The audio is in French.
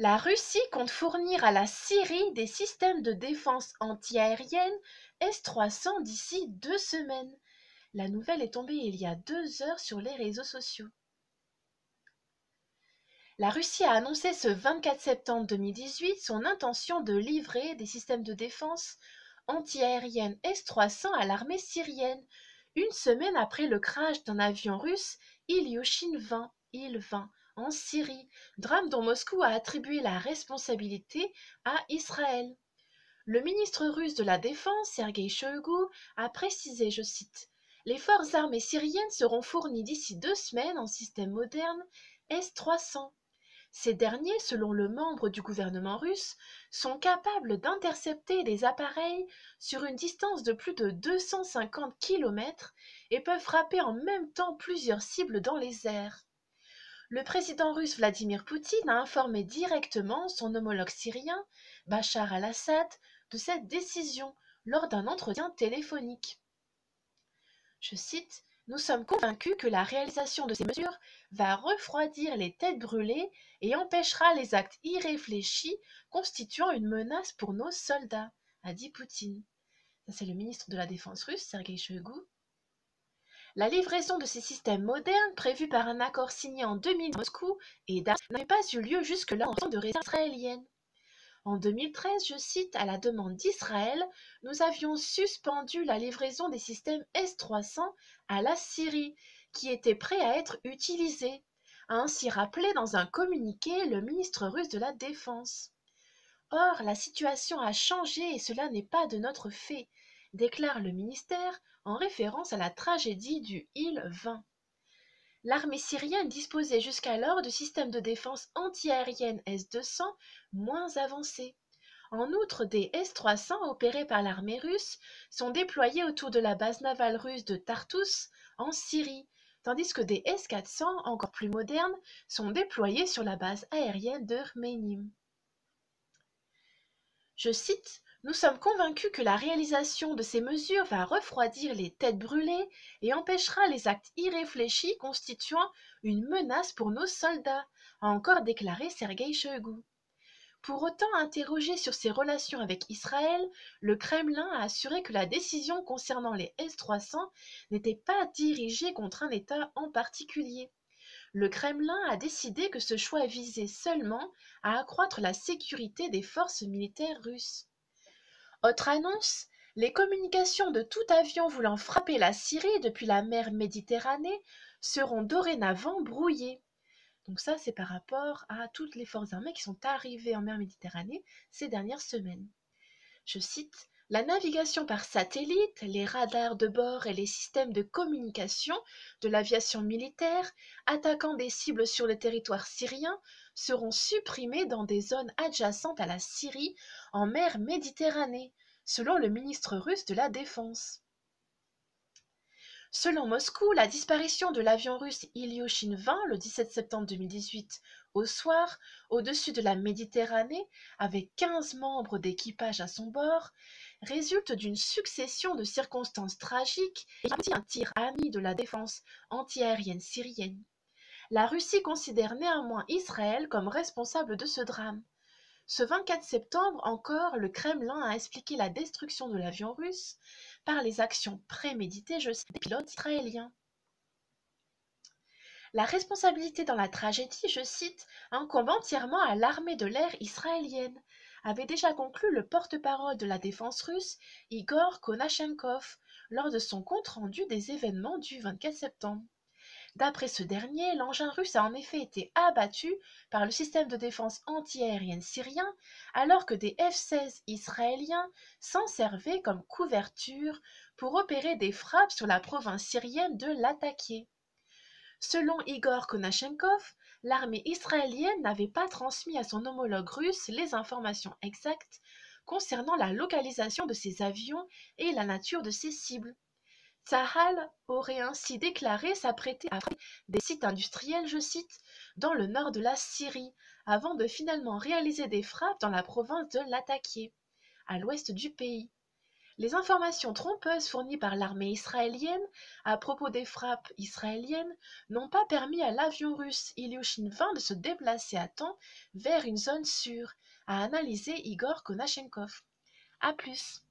La Russie compte fournir à la Syrie des systèmes de défense antiaérienne S-300 d'ici 2 semaines. La nouvelle est tombée il y a 2 heures sur les réseaux sociaux. La Russie a annoncé ce 24 septembre 2018 son intention de livrer des systèmes de défense antiaérienne S-300 à l'armée syrienne, une semaine après le crash d'un avion russe Ilyushin-20 Il-20 en Syrie, drame dont Moscou a attribué la responsabilité à Israël. Le ministre russe de la Défense, Sergueï Shoigu, a précisé, je cite, les forces armées syriennes seront fournies d'ici 2 semaines en système moderne S-300. Ces derniers, selon le membre du gouvernement russe, sont capables d'intercepter des appareils sur une distance de plus de 250 km et peuvent frapper en même temps plusieurs cibles dans les airs. Le président russe Vladimir Poutine a informé directement son homologue syrien, Bachar al-Assad, de cette décision lors d'un entretien téléphonique. Je cite, nous sommes convaincus que la réalisation de ces mesures va refroidir les têtes brûlées et empêchera les actes irréfléchis constituant une menace pour nos soldats, a dit Poutine. Ça, c'est le ministre de la Défense russe, Sergueï Shoigu. La livraison de ces systèmes modernes, prévue par un accord signé en 2000 à Moscou et Damas, n'avait pas eu lieu jusque-là en raison de réserves israéliennes. En 2013, je cite, à la demande d'Israël, nous avions suspendu la livraison des systèmes S-300 à la Syrie, qui étaient prêts à être utilisés, a ainsi rappelé dans un communiqué le ministre russe de la Défense. Or, la situation a changé et cela n'est pas de notre fait, déclare le ministère en référence à la tragédie du Il-20. L'armée syrienne disposait jusqu'alors de systèmes de défense antiaérienne S-200 moins avancés. En outre, des S-300 opérés par l'armée russe sont déployés autour de la base navale russe de Tartus en Syrie, tandis que des S-400, encore plus modernes, sont déployés sur la base aérienne de Khmeimim. Je cite, nous sommes convaincus que la réalisation de ces mesures va refroidir les têtes brûlées et empêchera les actes irréfléchis constituant une menace pour nos soldats, a encore déclaré Sergueï Shoigu. Pour autant interrogé sur ses relations avec Israël, le Kremlin a assuré que la décision concernant les S-300 n'était pas dirigée contre un État en particulier. Le Kremlin a décidé que ce choix visait seulement à accroître la sécurité des forces militaires russes. Autre annonce, les communications de tout avion voulant frapper la Syrie depuis la mer Méditerranée seront dorénavant brouillées. Donc ça, c'est par rapport à toutes les forces armées qui sont arrivées en mer Méditerranée ces dernières semaines. Je cite, la navigation par satellite, les radars de bord et les systèmes de communication de l'aviation militaire attaquant des cibles sur le territoire syrien seront supprimés dans des zones adjacentes à la Syrie en mer Méditerranée, selon le ministre russe de la Défense. Selon Moscou, la disparition de l'avion russe Ilyushin-20 le 17 septembre 2018 au soir, au-dessus de la Méditerranée, avec 15 membres d'équipage à son bord, résulte d'une succession de circonstances tragiques et un tir ami de la défense antiaérienne syrienne. La Russie considère néanmoins Israël comme responsable de ce drame. Ce 24 septembre encore, le Kremlin a expliqué la destruction de l'avion russe par les actions préméditées, je cite, des pilotes israéliens. La responsabilité dans la tragédie, je cite, incombe entièrement à l'armée de l'air israélienne, avait déjà conclu le porte-parole de la défense russe, Igor Konashenkov, lors de son compte-rendu des événements du 24 septembre. D'après ce dernier, l'engin russe a en effet été abattu par le système de défense antiaérienne syrien, alors que des F-16 israéliens s'en servaient comme couverture pour opérer des frappes sur la province syrienne de Latakia. Selon Igor Konashenkov, l'armée israélienne n'avait pas transmis à son homologue russe les informations exactes concernant la localisation de ses avions et la nature de ses cibles. Tsahal aurait ainsi déclaré s'apprêter à frapper des sites industriels, je cite, dans le nord de la Syrie, avant de finalement réaliser des frappes dans la province de Latakia, à l'ouest du pays. Les informations trompeuses fournies par l'armée israélienne à propos des frappes israéliennes n'ont pas permis à l'avion russe Ilyushin-20 de se déplacer à temps vers une zone sûre, a analysé Igor Konashenkov. À plus.